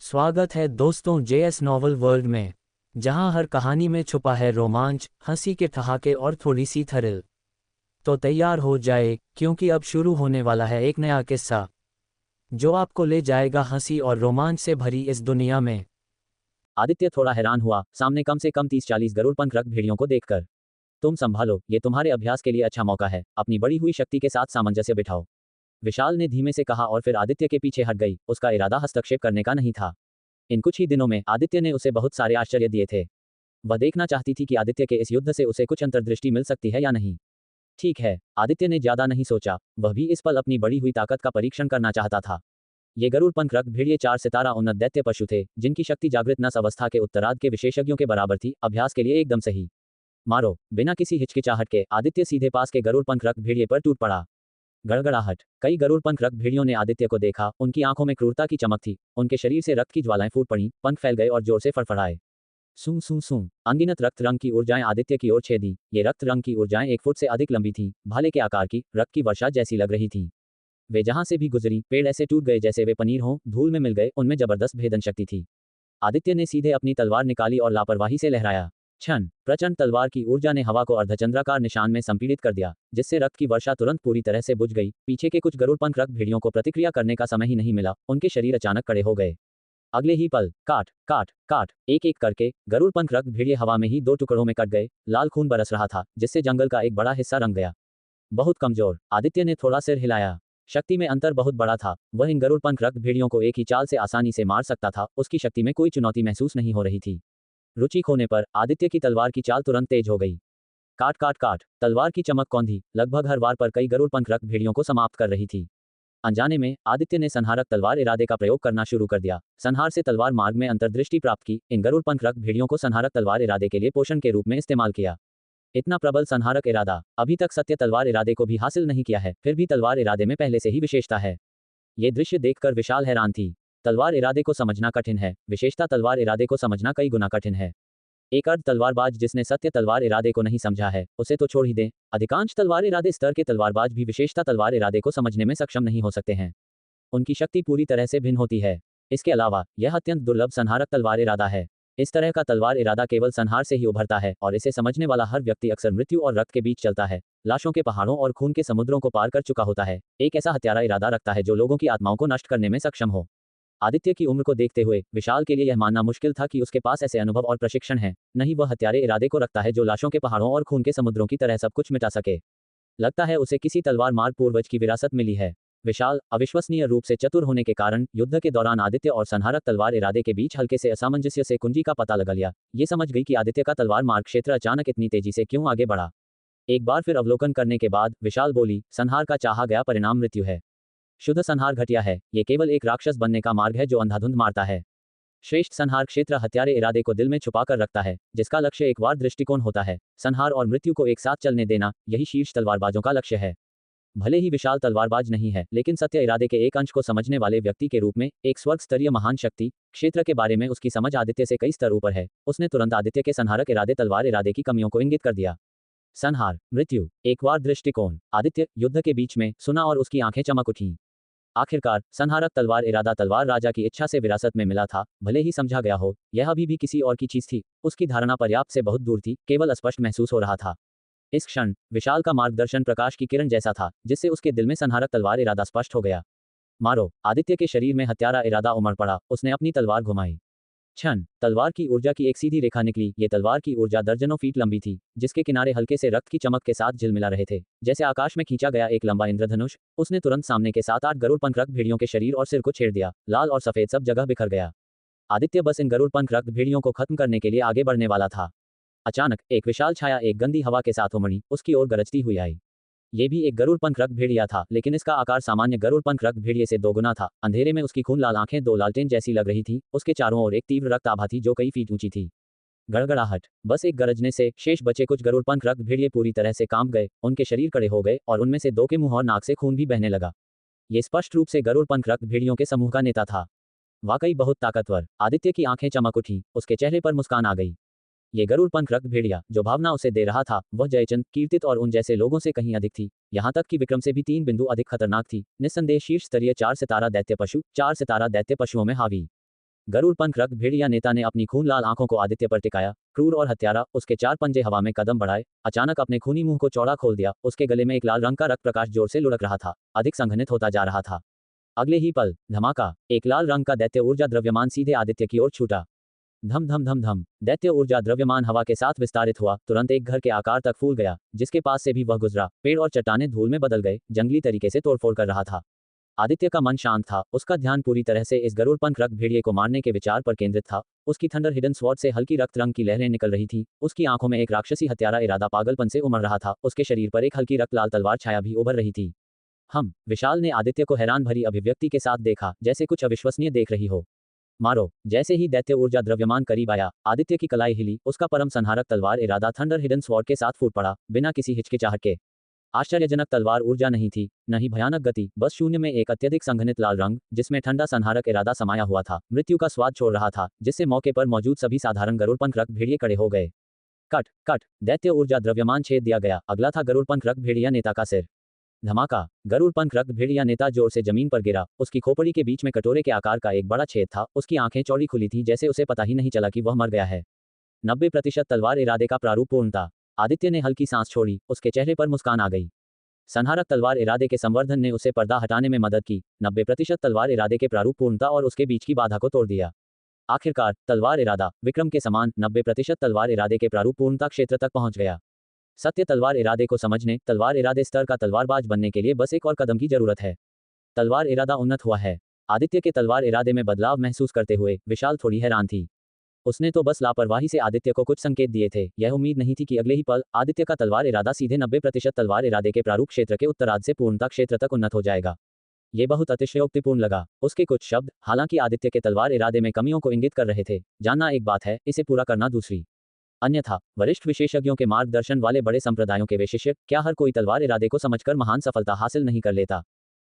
स्वागत है दोस्तों जेएस नॉवल वर्ल्ड में, जहां हर कहानी में छुपा है रोमांच, हंसी के ठहाके और थोड़ी सी थ्रिल। तो तैयार हो जाए, क्योंकि अब शुरू होने वाला है एक नया किस्सा जो आपको ले जाएगा हंसी और रोमांच से भरी इस दुनिया में। आदित्य थोड़ा हैरान हुआ, सामने कम से कम 30-40 गरुड़पंख रक्त भेड़ियों को देखकर। तुम संभालो, ये तुम्हारे अभ्यास के लिए अच्छा मौका है, अपनी बढ़ी हुई शक्ति के साथ सामंजस्य बिठाओ। विशाल ने धीमे से कहा और फिर आदित्य के पीछे हट गई। उसका इरादा हस्तक्षेप करने का नहीं था। इन कुछ ही दिनों में आदित्य ने उसे बहुत सारे आश्चर्य दिए थे। वह देखना चाहती थी कि आदित्य के इस युद्ध से उसे कुछ अंतर्दृष्टि मिल सकती है या नहीं। ठीक है, आदित्य ने ज्यादा नहीं सोचा, वह भी इस पल अपनी बढ़ी हुई ताकत का परीक्षण करना चाहता था। ये गरुड़पंख रक्त भेड़िए 4 सितारा उन्नत दैत्य पशु थे, जिनकी शक्ति जागृत नस अवस्था के उत्तरार्ध के विशेषज्ञों के बराबर थी। अभ्यास के लिए एकदम सही। मारो। बिना किसी हिचकिचाहट के आदित्य सीधे पास के गरुड़पंख रक्त भेड़िए पर टूट पड़ा। गड़गड़ाहट। कई गरुड़पंख रक्त भेड़ियों ने आदित्य को देखा, उनकी आंखों में क्रूरता की चमक थी, उनके शरीर से रक्त की ज्वालाएं फूट पड़ी, पंख फैल गए और जोर से फड़फड़ाए। सूं सूं सूं। अनगिनत रक्त रंग की ऊर्जाएं आदित्य की ओर छेदी। ये रक्त रंग की ऊर्जाएं 1 फुट से अधिक लंबी थीं, भाले के आकार की, रक्त की वर्षा जैसी लग रही थीं। वे जहां से भी गुजरी, पेड़ ऐसे टूट गए जैसे वे पनीर हों, धूल में मिल गए, उनमें जबरदस्त भेदन शक्ति थी। आदित्य ने सीधे अपनी तलवार निकाली और लापरवाही से लहराया। क्षण, प्रचंड तलवार की ऊर्जा ने हवा को अर्धचंद्राकार निशान में संपीड़ित कर दिया, जिससे रक्त की वर्षा तुरंत पूरी तरह से बुझ गई। पीछे के कुछ गरुड़पंख रक्त भेड़ियों को प्रतिक्रिया करने का समय ही नहीं मिला, उनके शरीर अचानक कड़े हो गए। अगले ही पल, काट काट काट, एक एक करके गरुड़पंख रक्त भेड़िए हवा में ही 2 टुकड़ों में कट गए। लाल खून बरस रहा था, जिससे जंगल का एक बड़ा हिस्सा रंग गया। बहुत कमजोर। आदित्य ने थोड़ा सिर हिलाया। शक्ति में अंतर बहुत बड़ा था। वह इन गरुड़पंख रक्त भेड़ियों को एक ही चाल से आसानी से मार सकता था, उसकी शक्ति में कोई चुनौती महसूस नहीं हो रही थी। रुचि खोने पर आदित्य की तलवार की चाल तुरंत तेज हो गई। काट काट काट। तलवार की चमक कौंधी, लगभग हर वार पर कई गरुड़पंख रक्त भेड़ियों को समाप्त कर रही थी। अनजाने में आदित्य ने संहारक तलवार इरादे का प्रयोग करना शुरू कर दिया। संहार से तलवार मार्ग में अंतर्दृष्टि प्राप्त की। इन गरुड़पंख रक्त भेड़ियों को संहारक तलवार इरादे के लिए पोषण के रूप में इस्तेमाल किया। इतना प्रबल संहारक इरादा अभी तक सत्य तलवार इरादे को भी हासिल नहीं किया है, फिर भी तलवार इरादे में पहले से ही विशेषता है। ये दृश्य देखकर विशाल हैरान थी। तलवार इरादे को समझना कठिन है, विशेषता तलवार इरादे को समझना कई गुना कठिन है। एक अर्ध तलवारबाज जिसने सत्य तलवार इरादे को नहीं समझा है, उसे तो छोड़ ही दें। अधिकांश तलवार इरादे स्तर के तलवारबाज भी विशेषता तलवार इरादे को समझने में सक्षम नहीं हो सकते हैं। उनकी शक्ति पूरी तरह से भिन्न होती है। इसके अलावा यह अत्यंत दुर्लभ संहारक तलवार इरादा है। इस तरह का तलवार इरादा केवल संहार से ही उभरता है, और इसे समझने वाला हर व्यक्ति अक्सर मृत्यु और रक्त के बीच चलता है, लाशों के पहाड़ों और खून के समुद्रों को पार कर चुका होता है। एक ऐसा हत्यारा इरादा रखता है जो लोगों की आत्माओं को नष्ट करने में सक्षम हो। आदित्य की उम्र को देखते हुए विशाल के लिए यह मानना मुश्किल था कि उसके पास ऐसे अनुभव और प्रशिक्षण है। नहीं, वह हत्यारे इरादे को रखता है जो लाशों के पहाड़ों और खून के समुद्रों की तरह सब कुछ मिटा सके। लगता है उसे किसी तलवार मार्ग पूर्वज की विरासत मिली है। विशाल अविश्वसनीय रूप से चतुर होने के कारण युद्ध के दौरान आदित्य और संहारक तलवार इरादे के बीच हल्के से असामंजस्य से कुंजी का पता लगा लिया। ये समझ गई कि आदित्य का तलवार मार्ग क्षेत्र अचानक इतनी तेजी से क्यों आगे बढ़ा। एक बार फिर अवलोकन करने के बाद विशाल बोली, संहार का चाहा गया परिणाम मृत्यु है। शुद्ध संहार घटिया है, ये केवल एक राक्षस बनने का मार्ग है जो अंधाधुंध मारता है। श्रेष्ठ संहार क्षेत्र हत्यारे इरादे को दिल में छुपा कर रखता है, जिसका लक्ष्य एक वार दृष्टिकोण होता है। संहार और मृत्यु को एक साथ चलने देना, यही शीर्ष तलवारबाजों का लक्ष्य है। भले ही विशाल तलवारबाज नहीं है, लेकिन सत्य इरादे के एक अंश को समझने वाले व्यक्ति के रूप में एक स्वर्ग स्तरीय महान शक्ति क्षेत्र के बारे में उसकी समझ आदित्य से कई स्तर ऊपर है। उसने तुरंत आदित्य के संहारक इरादे तलवार इरादे की कमियों को इंगित कर दिया। संहार, मृत्यु, एक वार दृष्टिकोण। आदित्य युद्ध के बीच में सुना और उसकी आंखें चमक उठीं। आखिरकार संहारक तलवार इरादा तलवार राजा की इच्छा से विरासत में मिला था। भले ही समझा गया हो, यह अभी भी किसी और की चीज थी। उसकी धारणा पर्याप्त से बहुत दूर थी, केवल अस्पष्ट महसूस हो रहा था। इस क्षण विशाल का मार्गदर्शन प्रकाश की किरण जैसा था, जिससे उसके दिल में संहारक तलवार इरादा स्पष्ट हो गया। मारो। आदित्य के शरीर में हत्यारा इरादा उमड़ पड़ा। उसने अपनी तलवार घुमाई। क्षण, तलवार की ऊर्जा की एक सीधी रेखा निकली। ये तलवार की ऊर्जा दर्जनों फीट लंबी थी, जिसके किनारे हल्के से रक्त की चमक के साथ झिलमिला रहे थे, जैसे आकाश में खींचा गया एक लंबा इंद्रधनुष। उसने तुरंत सामने के 7-8 गरुड़पंख रक्त भेड़ियों के शरीर और सिर को छेड़ दिया। लाल और सफेद सब जगह बिखर गया। आदित्य बस इन गरुड़पंख रक्त भेड़ियों को खत्म करने के लिए आगे बढ़ने वाला था। अचानक एक विशाल छाया एक गंदी हवा के साथ उमड़ी, उसकी ओर गरजती हुई आई। ये भी एक गरुड़पंख रक्त भेड़िया था, लेकिन इसका आकार सामान्य गरुड़पंख रक्त भेड़िए से दोगुना था। अंधेरे में उसकी खून लाल आंखें 2 लालटेन जैसी लग रही थी। उसके चारों ओर एक तीव्र रक्त आभा थी जो कई फीट ऊंची थी। गड़गड़ाहट। बस एक गरजने से शेष बचे कुछ गरुड़पंख रक्त भेड़िए पूरी तरह से कांप गए। उनके शरीर कड़े हो गए और उनमें से 2 के मुंह और नाक से खून भी बहने लगा। ये स्पष्ट रूप से गरुड़पंख रक्त भेड़ियों के समूह का नेता था। वाकई बहुत ताकतवर। आदित्य की आंखें चमक उठी, उसके चेहरे पर मुस्कान आ गई। ये गरुड़पंख रक्त भेड़िया जो भावना उसे दे रहा था, वह जयचंद, कीर्तित और उन जैसे लोगों से कहीं अधिक थी। यहाँ तक कि विक्रम से भी 3 बिंदु अधिक खतरनाक थी। निस्संदेह शीर्ष स्तरीय 4 सितारा दैत्य पशु, 4 सितारा दैत्य पशुओं में हावी। गरुड़ पंख रक्त भेड़िया नेता ने अपनी खून लाल आंखों को आदित्य पर टिकाया। क्रूर और हत्यारा, उसके चार पंजे हवा में कदम बढ़ाए, अचानक अपने खूनी मुंह को चौड़ा खोल दिया। उसके गले में एक लाल रंग का रक्त प्रकाश जोर से लुढ़क रहा था, अधिक संघनित होता जा रहा था। अगले ही पल, धमाका, एक लाल रंग का दैत्य ऊर्जा द्रव्यमान सीधे आदित्य की ओर छूटा। धम धम धम धम, दैत्य ऊर्जा द्रव्यमान हवा के साथ विस्तारित हुआ, तुरंत एक घर के आकार तक फूल गया। जिसके पास से भी वह गुजरा, पेड़ और चट्टानें धूल में बदल गए, जंगली तरीके से तोड़फोड़ कर रहा था। आदित्य का मन शांत था, उसका ध्यान पूरी तरह से इस गरुड़ पंख रक्त भेड़िए को मारने के विचार पर केंद्रित था। उसकी थंडर हिडन स्वॉर्ड से हल्की रक्त रंग की लहरें निकल रही थी। उसकी आंखों में एक राक्षसी हत्यारा इरादा पागलपन से उमड़ रहा था। उसके शरीर पर एक हल्की रक्त लाल तलवार छाया भी उभर रही थी। विशाल ने आदित्य को हैरान भरी अभिव्यक्ति के साथ देखा, जैसे कुछ अविश्वसनीय देख रही हो। मारो। जैसे ही दैत्य ऊर्जा द्रव्यमान करीब आया, आदित्य की कलाई हिली, उसका परम संहारक तलवार इरादा थंडर हिडन स्वॉर्ड के साथ फूट पड़ा, बिना किसी हिचकिचाहट के। आश्चर्यजनक तलवार ऊर्जा नहीं थी, न ही भयानक गति, बस शून्य में एक अत्यधिक संघनित लाल रंग, जिसमें ठंडा संहारक इरादा समाया हुआ था, मृत्यु का स्वाद छोड़ रहा था, जिससे मौके पर मौजूद सभी साधारण गरुड़ पंख रक्त भेड़िए खड़े हो गए। कट कट, दैत्य ऊर्जा द्रव्यमान छेद दिया गया। अगला था गरुड़ पंख रक्त भेड़िया नेता का सिर। धमाका, गरुड़ पंख रक्त भेड़िया नेता जोर से जमीन पर गिरा। उसकी खोपड़ी के बीच में कटोरे के आकार का एक बड़ा छेद था। उसकी आंखें चौड़ी खुली थी, जैसे उसे पता ही नहीं चला कि वह मर गया है। 90% तलवार इरादे का प्रारूप पूर्ण था। आदित्य ने हल्की सांस छोड़ी, उसके चेहरे पर मुस्कान आ गई। संहारक तलवार इरादे के संवर्धन ने उसे पर्दा हटाने में मदद की। 90% तलवार इरादे के प्रारूप पूर्णता और उसके बीच की बाधा को तोड़ दिया। आखिरकार तलवार इरादा विक्रम के समान 90% तलवार इरादे के प्रारूप पूर्णता क्षेत्र तक पहुंच गया। सत्य तलवार इरादे को समझने, तलवार इरादे स्तर का तलवारबाज बनने के लिए बस एक और कदम की जरूरत है। तलवार इरादा उन्नत हुआ है। आदित्य के तलवार इरादे में बदलाव महसूस करते हुए विशाल थोड़ी हैरान थी। उसने तो बस लापरवाही से आदित्य को कुछ संकेत दिए थे, यह उम्मीद नहीं थी कि अगले ही पल आदित्य का तलवार इरादा सीधे 90% तलवार इरादे के प्रारूप क्षेत्र के उत्तरार्ध से पूर्णता क्षेत्र तक उन्नत हो जाएगा। ये बहुत अतिशयोक्तिपूर्ण लगा। उसके कुछ शब्द, हालांकि आदित्य के तलवार इरादे में कमियों को इंगित कर रहे थे, जानना एक बात है, इसे पूरा करना दूसरी। अन्यथा वरिष्ठ विशेषज्ञों के मार्गदर्शन वाले बड़े संप्रदायों के विशेषज्ञ, क्या हर कोई तलवार इरादे को समझकर महान सफलता हासिल नहीं कर लेता?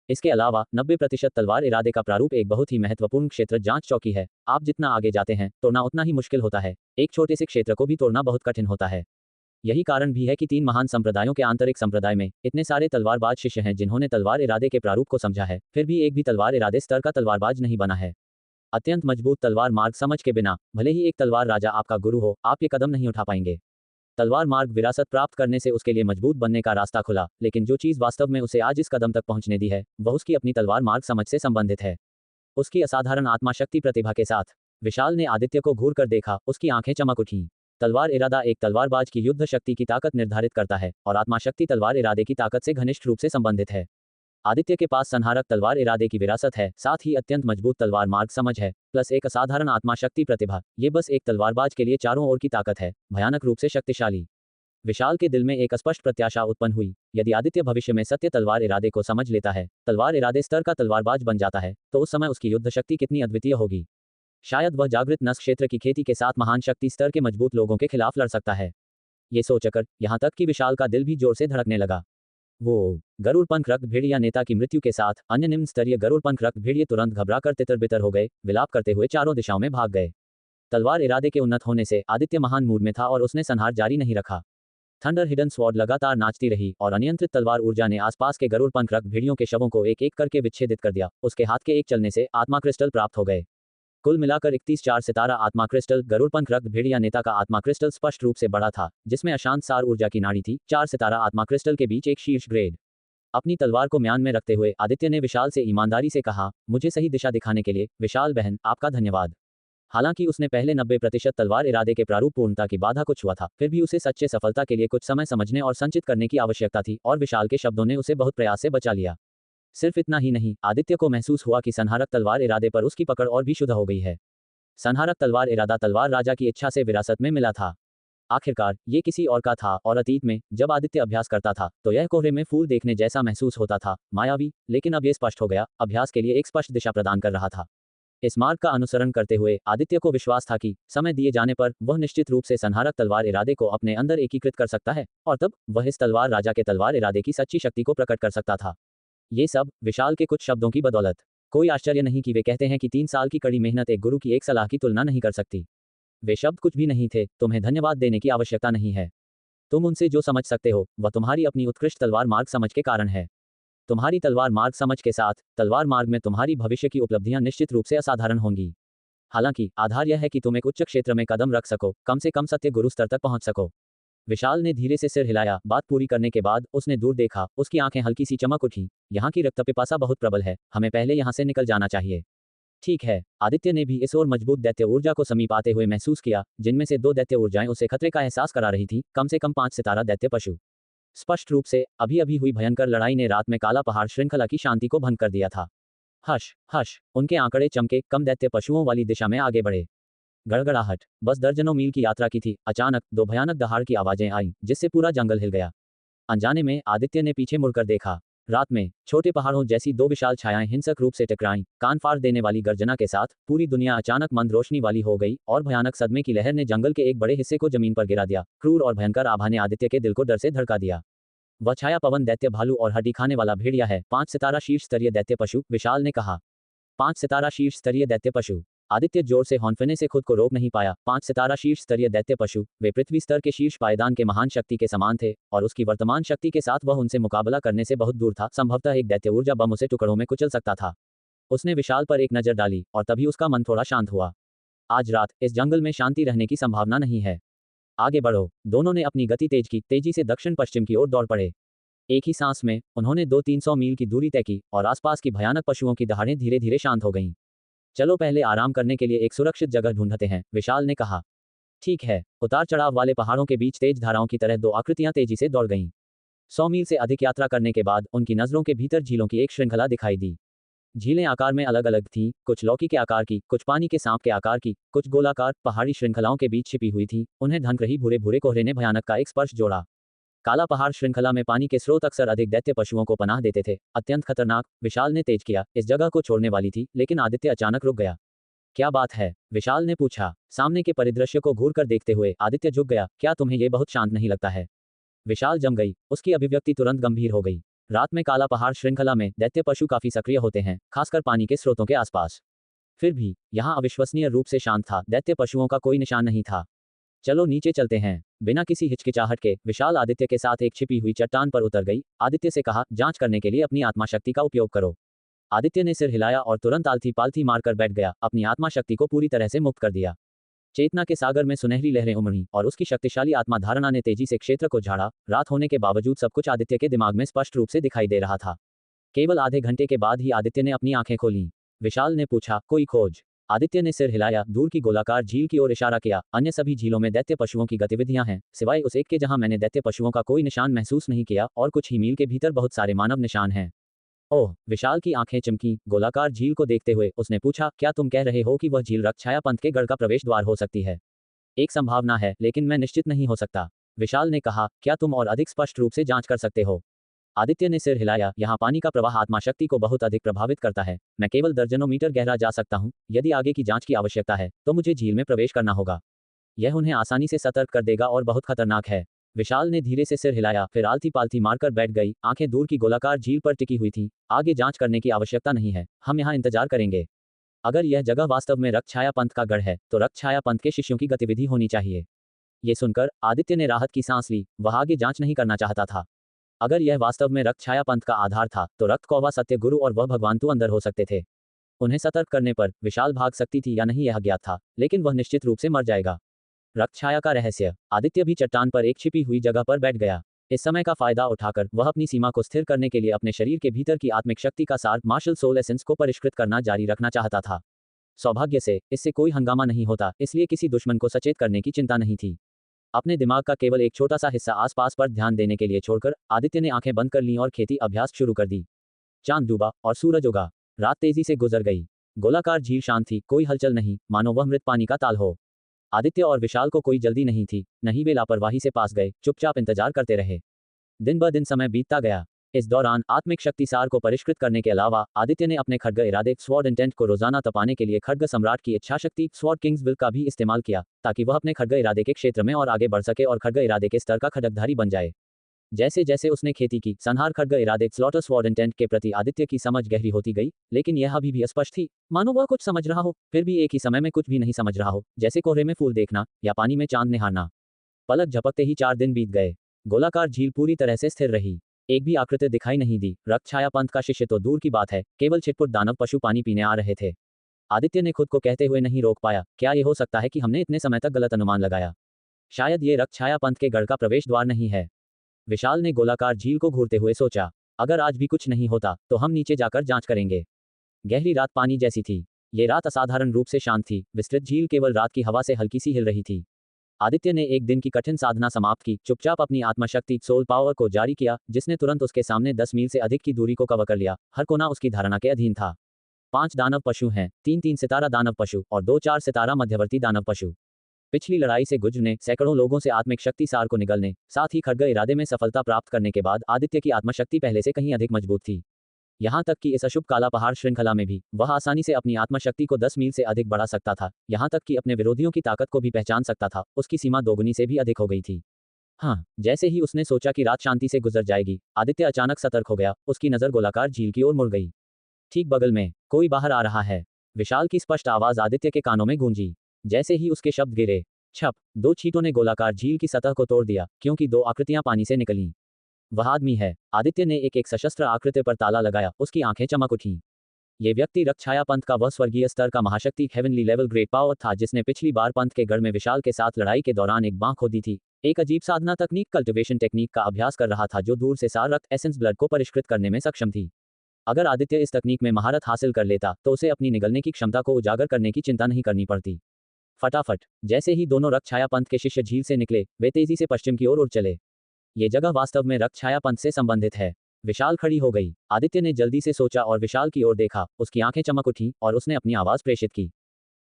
इसके अलावा 90% तलवार इरादे का प्रारूप एक बहुत ही महत्वपूर्ण क्षेत्र जांच चौकी है। आप जितना आगे जाते हैं, तोड़ना उतना ही मुश्किल होता है। एक छोटे से क्षेत्र को भी तोड़ना बहुत कठिन होता है। यही कारण भी है कि 3 महान संप्रदायों के आंतरिक संप्रदाय में इतने सारे तलवारबाज शिष्य हैं जिन्होंने तलवार इरादे के प्रारूप को समझा है, फिर भी एक भी तलवार इरादे स्तर का तलवारबाज नहीं बना है। अत्यंत मजबूत तलवार मार्ग समझ के बिना, भले ही एक तलवार राजा आपका गुरु हो, आप ये कदम नहीं उठा पाएंगे। तलवार मार्ग विरासत प्राप्त करने से उसके लिए मजबूत बनने का रास्ता खुला, लेकिन जो चीज वास्तव में उसे आज इस कदम तक पहुंचने दी है, वह उसकी अपनी तलवार मार्ग समझ से संबंधित है। उसकी असाधारण आत्मा शक्ति प्रतिभा के साथ। विशाल ने आदित्य को घूर कर देखा, उसकी आंखें चमक उठीं। तलवार इरादा एक तलवारबाज की युद्ध शक्ति की ताकत निर्धारित करता है, और आत्मा शक्ति तलवार इरादे की ताकत से घनिष्ठ रूप से संबंधित है। आदित्य के पास संहारक तलवार इरादे की विरासत है, साथ ही अत्यंत मजबूत तलवार मार्ग समझ है, प्लस एक असाधारण आत्मा शक्ति प्रतिभा। ये बस एक तलवारबाज के लिए चारों ओर की ताकत है, भयानक रूप से शक्तिशाली। विशाल के दिल में एक स्पष्ट प्रत्याशा उत्पन्न हुई। यदि आदित्य भविष्य में सत्य तलवार इरादे को समझ लेता है, तलवार इरादे स्तर का तलवारबाज बन जाता है, तो उस समय उसकी युद्ध शक्ति कितनी अद्वितीय होगी। शायद वह जागृत नस क्षेत्र की खेती के साथ महान शक्ति स्तर के मजबूत लोगों के खिलाफ लड़ सकता है। ये सोचकर यहाँ तक कि विशाल का दिल भी जोर से धड़कने लगा। वो गरुड़ पंख रक्त भेड़िया नेता की मृत्यु के साथ अन्य निम्न स्तरीय गरुड़ पंख रक्त भेड़िए तुरंत घबराकर तितर बितर हो गए, विलाप करते हुए चारों दिशाओं में भाग गए। तलवार इरादे के उन्नत होने से आदित्य महान मूड में था और उसने संहार जारी नहीं रखा। थंडर हिडन स्वॉर्ड लगातार नाचती रही और अनियंत्रित तलवार ऊर्जा ने आसपास के गरुड़ पंख रक्त भेड़ियों के शवों को एक एक करके विच्छेदित कर दिया। उसके हाथ के एक चलने से आत्मा क्रिस्टल प्राप्त हो गए। कुल मिलाकर 31 4 सितारा आत्मा क्रिस्टल। गरुड़ पंख रक्त भेड़िया नेता का आत्मा क्रिस्टल स्पष्ट रूप से बड़ा था, जिसमें अशांत सार ऊर्जा की नाड़ी थी। 4 सितारा आत्मा क्रिस्टल के बीच एक शीर्ष ग्रेड। अपनी तलवार को म्यान में रखते हुए आदित्य ने विशाल से ईमानदारी से कहा, मुझे सही दिशा दिखाने के लिए विशाल बहन, आपका धन्यवाद। हालांकि उसने पहले 90% तलवार इरादे के प्रारूप पूर्णता की बाधा को छुआ था, फिर भी उसे सच्चे सफलता के लिए कुछ समय समझने और संचित करने की आवश्यकता थी, और विशाल के शब्दों ने उसे बहुत प्रयास से बचा लिया। सिर्फ इतना ही नहीं, आदित्य को महसूस हुआ कि संहारक तलवार इरादे पर उसकी पकड़ और भी शुद्ध हो गई है। संहारक तलवार इरादा तलवार राजा की इच्छा से विरासत में मिला था। आखिरकार ये किसी और का था, और अतीत में जब आदित्य अभ्यास करता था तो यह कोहरे में फूल देखने जैसा महसूस होता था, मायावी। लेकिन अब यह स्पष्ट हो गया, अभ्यास के लिए एक स्पष्ट दिशा प्रदान कर रहा था। इस मार्ग का अनुसरण करते हुए आदित्य को विश्वास था कि समय दिए जाने पर वह निश्चित रूप से संहारक तलवार इरादे को अपने अंदर एकीकृत कर सकता है, और तब वह इस तलवार राजा के तलवार इरादे की सच्ची शक्ति को प्रकट कर सकता था। ये सब विशाल के कुछ शब्दों की बदौलत। कोई आश्चर्य नहीं कि वे कहते हैं कि 3 साल की कड़ी मेहनत एक गुरु की एक सलाह की तुलना नहीं कर सकती। वे शब्द कुछ भी नहीं थे, तुम्हें धन्यवाद देने की आवश्यकता नहीं है। तुम उनसे जो समझ सकते हो वह तुम्हारी अपनी उत्कृष्ट तलवार मार्ग समझ के कारण है। तुम्हारी तलवार मार्ग समझ के साथ तलवार मार्ग में तुम्हारी भविष्य की उपलब्धियां निश्चित रूप से असाधारण होंगी। हालांकि आधार यह है कि तुम एक उच्च क्षेत्र में कदम रख सको, कम से कम सत्य गुरु स्तर तक पहुंच सको। विशाल ने धीरे से सिर हिलाया। बात पूरी करने के बाद उसने दूर देखा, उसकी आंखें हल्की सी चमक उठी। यहाँ की रक्त पिपासा बहुत प्रबल है, हमें पहले यहाँ से निकल जाना चाहिए। ठीक है। आदित्य ने भी इस और मजबूत दैत्य ऊर्जा को समीप आते हुए महसूस किया, जिनमें से 2 दैत्य ऊर्जाएं उसे खतरे का एहसास करा रही थी, कम से कम 5 सितारा दैत्य पशु। स्पष्ट रूप से अभी अभी हुई भयंकर लड़ाई ने रात में काला पहाड़ श्रृंखला की शांति को भंग कर दिया था। हश हश, उनके आंकड़े चमके, कम दैत्य पशुओं वाली दिशा में आगे बढ़े। गड़गड़ाहट। बस दर्जनों मील की यात्रा की थी, अचानक 2 भयानक दहाड़ की आवाजें आईं, जिससे पूरा जंगल हिल गया। अनजाने में आदित्य ने पीछे मुड़कर देखा। रात में छोटे पहाड़ों जैसी 2 विशाल छायाएं हिंसक रूप से टकराईं, कान फाड़ देने वाली गर्जना के साथ पूरी दुनिया अचानक मंद रोशनी वाली हो गई और भयानक सदमे की लहर ने जंगल के एक बड़े हिस्से को जमीन पर गिरा दिया। क्रूर और भयंकर आभा ने आदित्य के दिल को डर से धड़का दिया। वह छाया पवन दैत्य भालू और हड्डी खाने वाला भेड़िया है। 5 सितारा शीर्ष स्तरीय दैत्य पशु, विशाल ने कहा। 5 सितारा शीर्ष स्तरीय दैत्य पशु। आदित्य जोर से हौंफने से खुद को रोक नहीं पाया। 5 सितारा शीर्ष स्तरीय दैत्य पशु, वे पृथ्वी स्तर के शीर्ष पायदान के महान शक्ति के समान थे, और उसकी वर्तमान शक्ति के साथ वह उनसे मुकाबला करने से बहुत दूर था। संभवतः एक दैत्य ऊर्जा बम उसे टुकड़ों में कुचल सकता था। उसने विशाल पर एक नजर डाली और तभी उसका मन थोड़ा शांत हुआ। आज रात इस जंगल में शांति रहने की संभावना नहीं है। आगे बढ़ो। दोनों ने अपनी गति तेज की, तेजी से दक्षिण पश्चिम की ओर दौड़ पड़े। एक ही सांस में उन्होंने 200-300 मील की दूरी तय की और आसपास की भयानक पशुओं की दहाड़ें धीरे धीरे शांत हो गईं। चलो पहले आराम करने के लिए एक सुरक्षित जगह ढूंढते हैं, विशाल ने कहा। ठीक है। उतार चढ़ाव वाले पहाड़ों के बीच तेज धाराओं की तरह 2 आकृतियां तेजी से दौड़ गईं। 100 मील से अधिक यात्रा करने के बाद उनकी नजरों के भीतर झीलों की एक श्रृंखला दिखाई दी। झीलें आकार में अलग अलग थीं, कुछ लौकी के आकार की, कुछ पानी के सांप के आकार की, कुछ गोलाकार। पहाड़ी श्रृंखलाओं के बीच छिपी हुई थीं, उन्हें ढंक रही भूरे भूरे कोहरे ने भयानक का एक स्पर्श जोड़ा। काला पहाड़ श्रृंखला में पानी के स्रोत अक्सर अधिक दैत्य पशुओं को पनाह देते थे। अत्यंत खतरनाक। विशाल ने तेज किया, इस जगह को छोड़ने वाली थी, लेकिन आदित्य अचानक रुक गया। क्या बात है? विशाल ने पूछा। सामने के परिदृश्य को घूर कर देखते हुए आदित्य झुक गया। क्या तुम्हें यह बहुत शांत नहीं लगता है? विशाल जम गई, उसकी अभिव्यक्ति तुरंत गंभीर हो गई। रात में काला पहाड़ श्रृंखला में दैत्य पशु काफी सक्रिय होते हैं, खासकर पानी के स्रोतों के आसपास। फिर भी यहाँ अविश्वसनीय रूप से शांत था, दैत्य पशुओं का कोई निशान नहीं था। चलो नीचे चलते हैं। बिना किसी हिचकिचाहट के विशाल आदित्य के साथ एक छिपी हुई चट्टान पर उतर गई। आदित्य से कहा, जांच करने के लिए अपनी आत्मा शक्ति का उपयोग करो। आदित्य ने सिर हिलाया और तुरंत आलथी पालथी मारकर बैठ गया, अपनी आत्मा शक्ति को पूरी तरह से मुक्त कर दिया। चेतना के सागर में सुनहरी लहरें उमड़ी और उसकी शक्तिशाली आत्मा धारणा ने तेजी से क्षेत्र को झाड़ा। रात होने के बावजूद सब कुछ आदित्य के दिमाग में स्पष्ट रूप से दिखाई दे रहा था। केवल आधे घंटे के बाद ही आदित्य ने अपनी आंखें खोलीं। विशाल ने पूछा, कोई खोज? आदित्य ने सिर हिलाया, दूर की गोलाकार झील की ओर इशारा किया। अन्य सभी झीलों में दैत्य पशुओं की गतिविधियां हैं, सिवाय उस एक के जहां मैंने दैत्य पशुओं का कोई निशान महसूस नहीं किया, और कुछ ही मील के भीतर बहुत सारे मानव निशान हैं। ओह! विशाल की आंखें चमकी। गोलाकार झील को देखते हुए उसने पूछा, क्या तुम कह रहे हो कि वह झील रक्तछाया पंथ के गढ़ का प्रवेश द्वार हो सकती है? एक संभावना है, लेकिन मैं निश्चित नहीं हो सकता, विशाल ने कहा। क्या तुम और अधिक स्पष्ट रूप से जांच कर सकते हो? आदित्य ने सिर हिलाया। यहाँ पानी का प्रवाह आत्मा शक्ति को बहुत अधिक प्रभावित करता है। मैं केवल दर्जनों मीटर गहरा जा सकता हूँ। यदि आगे की जांच की आवश्यकता है तो मुझे झील में प्रवेश करना होगा। यह उन्हें आसानी से सतर्क कर देगा और बहुत खतरनाक है। विशाल ने धीरे से सिर हिलाया, फिर आलती पालती मारकर बैठ गई। आंखें दूर की गोलाकार झील पर टिकी हुई थीं। आगे जांच करने की आवश्यकता नहीं है, हम यहाँ इंतजार करेंगे। अगर यह जगह वास्तव में रक्तछाया पंथ का गढ़ है तो रक्तछाया पंथ के शिष्यों की गतिविधि होनी चाहिए। ये सुनकर आदित्य ने राहत की सांस ली। वह आगे जांच नहीं करना चाहता था। अगर यह वास्तव में रक्तछाया पंथ का आधार था तो रक्त कौवा सत्य गुरु और वह भगवान तू अंदर हो सकते थे। उन्हें सतर्क करने पर विशाल भाग सकती थी या नहीं यह ज्ञात था, लेकिन वह निश्चित रूप से मर जाएगा। रक्तछाया का रहस्य। आदित्य भी चट्टान पर एक छिपी हुई जगह पर बैठ गया। इस समय का फायदा उठाकर वह अपनी सीमा को स्थिर करने के लिए अपने शरीर के भीतर की आत्मिक शक्ति का सार मार्शल सोल एसेंस को परिष्कृत करना जारी रखना चाहता था। सौभाग्य से इससे कोई हंगामा नहीं होता, इसलिए किसी दुश्मन को सचेत करने की चिंता नहीं थी। अपने दिमाग का केवल एक छोटा सा हिस्सा आसपास पर ध्यान देने के लिए छोड़कर आदित्य ने आंखें बंद कर लीं और खेती अभ्यास शुरू कर दी। चांद डूबा और सूरज उगा। रात तेजी से गुजर गई। गोलाकार झील शांत थी, कोई हलचल नहीं, मानो वह मृत पानी का ताल हो। आदित्य और विशाल को कोई जल्दी नहीं थी, नहीं वे लापरवाही से पास गए, चुपचाप इंतजार करते रहे। दिन ब दिन समय बीतता गया। इस दौरान आत्मिक शक्ति सार को परिष्कृत करने के अलावा आदित्य ने अपने खड्ग इरादे स्वॉर्ड इंटेंट को रोजाना तपाने के लिए खड्ग सम्राट की इच्छा शक्ति स्वॉर्ड किंग्स विल का भी इस्तेमाल किया, ताकि वह अपने खड्ग इरादे के क्षेत्र में और आगे बढ़ सके और खड्ग इरादे के स्तर का खड्गधारी बन जाए। जैसे जैसे उसने खेती की, संहार खड्ग इरादे स्लॉटर स्वॉर्ड इंटेंट के प्रति आदित्य की समझ गहरी होती गई, लेकिन यह अभी भी अस्पष्ट थी। मानो वह कुछ समझ रहा हो, फिर भी एक ही समय में कुछ भी नहीं समझ रहा हो, जैसे कोहरे में फूल देखना या पानी में चांद निहारना। पलक झपकते ही 4 दिन बीत गए। गोलाकार झील पूरी तरह से स्थिर रही। एक भी आकृति दिखाई नहीं दी। रक्तछाया पंथ का शिष्य तो दूर की बात है, केवल छिटपुट दानव पशु पानी पीने आ रहे थे। आदित्य ने खुद को कहते हुए नहीं रोक पाया, क्या ये हो सकता है कि हमने इतने समय तक गलत अनुमान लगाया? शायद ये रक्त पंथ के गढ़ का प्रवेश द्वार नहीं है। विशाल ने गोलाकार झील को घूरते हुए सोचा, अगर आज भी कुछ नहीं होता तो हम नीचे जाकर जांच करेंगे। गहरी रात पानी जैसी थी। ये रात असाधारण रूप से शांत थी, विस्तृत झील केवल रात की हवा से हल्की सी हिल रही थी। आदित्य ने एक दिन की कठिन साधना समाप्त की, चुपचाप अपनी आत्मशक्ति सोल पावर को जारी किया, जिसने तुरंत उसके सामने 10 मील से अधिक की दूरी को कवर कर लिया। हर कोना उसकी धारणा के अधीन था। 5 दानव पशु हैं, 3-3 सितारा दानव पशु और 2-4 सितारा मध्यवर्ती दानव पशु। पिछली लड़ाई से गुजरने, सैकड़ों लोगों से आत्मिक शक्ति सार को निगलने, साथ ही खड्ग इरादे में सफलता प्राप्त करने के बाद आदित्य की आत्मशक्ति पहले से कहीं अधिक मजबूत थी। यहाँ तक कि इस अशुभ काला पहाड़ श्रृंखला में भी वह आसानी से अपनी आत्मशक्ति को 10 मील से अधिक बढ़ा सकता था। यहाँ तक कि अपने विरोधियों की ताकत को भी पहचान सकता था। उसकी सीमा दोगुनी से भी अधिक हो गई थी। हाँ, जैसे ही उसने सोचा कि रात शांति से गुजर जाएगी, आदित्य अचानक सतर्क हो गया। उसकी नजर गोलाकार झील की ओर मुड़ गई। ठीक बगल में कोई बाहर आ रहा है। विशाल की स्पष्ट आवाज आदित्य के कानों में गूंजी। जैसे ही उसके शब्द गिरे, छप, 2 छींटों ने गोलाकार झील की सतह को तोड़ दिया, क्योंकि 2 आकृतियां पानी से निकलीं। वह आदमी है। आदित्य ने एक सशस्त्र आकृति पर ताला लगाया। उसकी आंखें चमक उठीं। ये व्यक्ति रक्त पंथ का वह स्वर्गीय स्तर का महाशक्ति हेवनली लेवल ग्रेट पावर था, जिसने पिछली बार पंथ के गढ़ में विशाल के साथ लड़ाई के दौरान एक बांह खोदी थी। एक अजीब साधना तकनीक कल्टिवेशन टेक्निक का अभ्यास कर रहा था, जो दूर से सार रक्त एसेंस ब्लड को परिष्कृत करने में सक्षम थी। अगर आदित्य इस तकनीक में महारत हासिल कर लेता तो उसे अपनी निगलने की क्षमता को उजागर करने की चिंता नहीं करनी पड़ती। फटाफट जैसे ही दोनों रक्त पंथ के शिष्य झील से निकले, वे तेजी से पश्चिम की ओर उड़ चले। ये जगह वास्तव में रक्त पंथ से संबंधित है। विशाल खड़ी हो गई। आदित्य ने जल्दी से सोचा और विशाल की ओर देखा। उसकी आंखें चमक उठी और उसने अपनी आवाज प्रेषित की।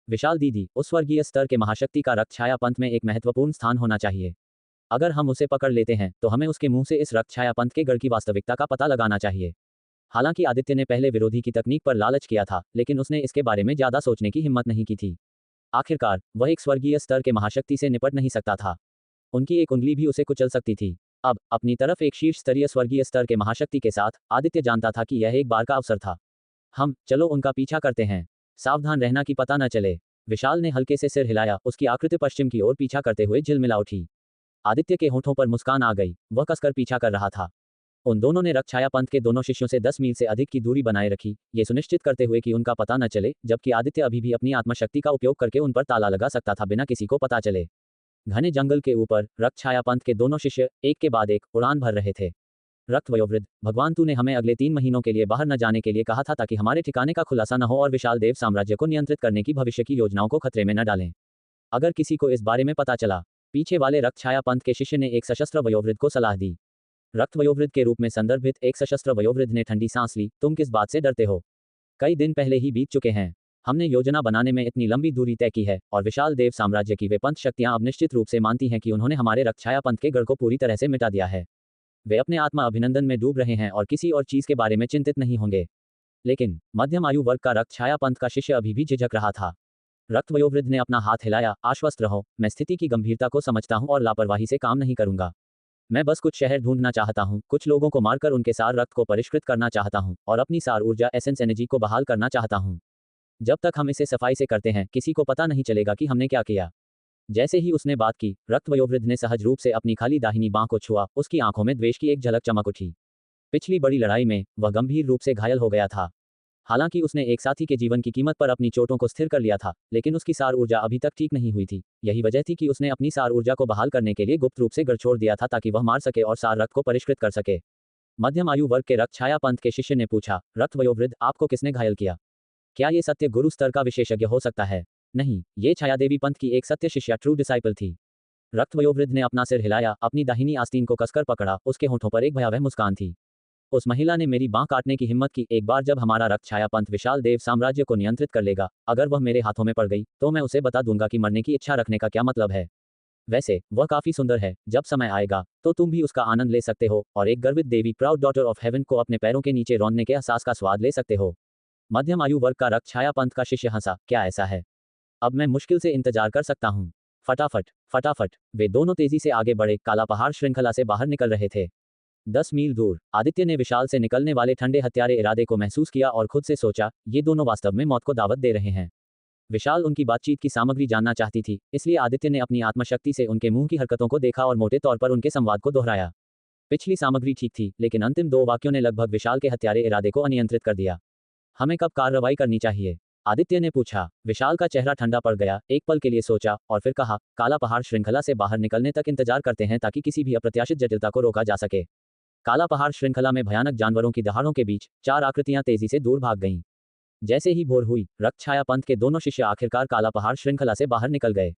विशाल दीदी, उस स्वर्गीय स्तर के महाशक्ति का रक्त पंथ में एक महत्वपूर्ण स्थान होना चाहिए। अगर हम उसे पकड़ लेते हैं तो हमें उसके मुंह से इस रक्त पंथ के गढ़ की वास्तविकता का पता लगाना चाहिए। हालांकि आदित्य ने पहले विरोधी की तकनीक पर लालच किया था, लेकिन उसने इसके बारे में ज्यादा सोचने की हिम्मत नहीं की थी। आखिरकार वह एक स्वर्गीय स्तर के महाशक्ति से निपट नहीं सकता था। उनकी एक उंगली भी उसे कुचल सकती थी। अब अपनी तरफ एक शीर्ष स्तरीय स्वर्गीय स्तर के महाशक्ति के साथ आदित्य जानता था कि यह एक बार का अवसर था। चलो उनका पीछा करते हैं। सावधान रहना कि पता न चले। विशाल ने हल्के से सिर हिलाया। उसकी आकृति पश्चिम की ओर पीछा करते हुए झिलमिला उठी। आदित्य के होठों पर मुस्कान आ गई। वह कसकर पीछा कर रहा था। उन दोनों ने रक्त पंथ के दोनों शिष्यों से 10 मील से अधिक की दूरी बनाए रखी, ये सुनिश्चित करते हुए कि उनका पता न चले, जबकि आदित्य अभी भी अपनी आत्मशक्ति का उपयोग करके उन पर ताला लगा सकता था बिना किसी को पता चले। घने जंगल के ऊपर रक्त पंथ के दोनों शिष्य एक के बाद एक उड़ान भर रहे थे। रक्त वयोवृद्ध, भगवान तूने हमें अगले 3 महीनों के लिए बाहर न जाने के लिए कहा था, ताकि हमारे ठिकाने का खुलासा न हो और विशाल देव साम्राज्य को नियंत्रित करने की भविष्य की योजनाओं को खतरे में न डालें। अगर किसी को इस बारे में पता चला। पीछे वाले रक्त पंथ के शिष्य ने एक सशस्त्र वयोवृद्ध को सलाह दी। रक्त वयोवृद्ध के रूप में संदर्भित एक सशस्त्र वयोवृद्ध ने ठंडी सांस ली। तुम किस बात से डरते हो? कई दिन पहले ही बीत चुके हैं। हमने योजना बनाने में इतनी लंबी दूरी तय की है और विशाल देव साम्राज्य की वे पंथ शक्तियां अब निश्चित रूप से मानती हैं कि उन्होंने हमारे रक्त पंथ के गढ़ को पूरी तरह से मिटा दिया है। वे अपने आत्मा अभिनंदन में डूब रहे हैं और किसी और चीज के बारे में चिंतित नहीं होंगे। लेकिन मध्यम आयु वर्ग का रक्त पंथ का शिष्य अभी भी झिझक रहा था। रक्त वयोवृद्ध ने अपना हाथ हिलाया। आश्वस्त रहो, मैं स्थिति की गंभीरता को समझता हूं और लापरवाही से काम नहीं करूंगा। मैं बस कुछ शहर ढूंढना चाहता हूं, कुछ लोगों को मारकर उनके सार रक्त को परिष्कृत करना चाहता हूं और अपनी सार ऊर्जा एसेंस एनर्जी को बहाल करना चाहता हूं। जब तक हम इसे सफाई से करते हैं, किसी को पता नहीं चलेगा कि हमने क्या किया। जैसे ही उसने बात की, रक्त वयोवृद्ध ने सहज रूप से अपनी खाली दाहिनी बांह को छुआ। उसकी आंखों में द्वेष की एक झलक चमक उठी। पिछली बड़ी लड़ाई में वह गंभीर रूप से घायल हो गया था। हालांकि उसने एक साथी के जीवन की कीमत पर अपनी चोटों को स्थिर कर लिया था, लेकिन उसकी सार ऊर्जा अभी तक ठीक नहीं हुई थी। यही वजह थी कि उसने अपनी सार ऊर्जा को बहाल करने के लिए गुप्त रूप से गढ़ छोड़ दिया था, ताकि वह मार सके और सार रक्त को परिष्कृत कर सके। मध्यम आयु वर्ग के रक्त पंथ के शिष्य ने पूछा, रक्त वयोवृद्ध, आपको किसने घायल किया? क्या ये सत्य गुरु स्तर का विशेषज्ञ हो सकता है? नहीं, ये छायादेवी पंथ की एक सत्य शिष्या ट्रू डिसाइपल थी। रक्त वयोवृद्ध ने अपना सिर हिलाया, अपनी दाहिनी आस्तीन को कसकर पकड़ा। उसके होठों पर एक भयावह मुस्कान थी। उस महिला ने मेरी बांह काटने की हिम्मत की। एक बार जब हमारा रक्त पंथ विशाल देव साम्राज्य को नियंत्रित कर लेगा, अगर वह मेरे हाथों में पड़ गई तो मैं उसे बता दूंगा कि मरने की इच्छा रखने का क्या मतलब है। वैसे वह काफी सुंदर है। जब समय आएगा तो तुम भी उसका आनंद ले सकते हो और एक गर्वित देवी, प्राउड डॉटर ऑफ हेवन को अपने पैरों के नीचे रौंदने के एहसास का स्वाद ले सकते हो। मध्यम आयु वर्ग का रक्त पंथ का शिष्य हंसा। क्या ऐसा है? अब मैं मुश्किल से इंतजार कर सकता हूँ। फटाफट वे दोनों तेजी से आगे बढ़े। काला पहाड़ श्रृंखला से बाहर निकल रहे थे। 10 मील दूर आदित्य ने विशाल से निकलने वाले ठंडे हत्यारे इरादे को महसूस किया और खुद से सोचा, ये दोनों वास्तव में मौत को दावत दे रहे हैं। विशाल उनकी बातचीत की सामग्री जानना चाहती थी, इसलिए आदित्य ने अपनी आत्मशक्ति से उनके मुंह की हरकतों को देखा और मोटे तौर पर उनके संवाद को दोहराया। पिछली सामग्री ठीक थी, लेकिन अंतिम 2 वाक्यों ने लगभग विशाल के हत्यारे इरादे को अनियंत्रित कर दिया। हमें कब कार्रवाई करनी चाहिए? आदित्य ने पूछा। विशाल का चेहरा ठंडा पड़ गया, एक पल के लिए सोचा और फिर कहा, काला पहाड़ श्रृंखला से बाहर निकलने तक इंतजार करते हैं ताकि किसी भी अप्रत्याशित जटिलता को रोका जा सके। काला पहाड़ श्रृंखला में भयानक जानवरों की दहाड़ों के बीच 4 आकृतियां तेजी से दूर भाग गईं। जैसे ही भोर हुई, रक्तछाया पंथ के दोनों शिष्य आखिरकार काला पहाड़ श्रृंखला से बाहर निकल गए।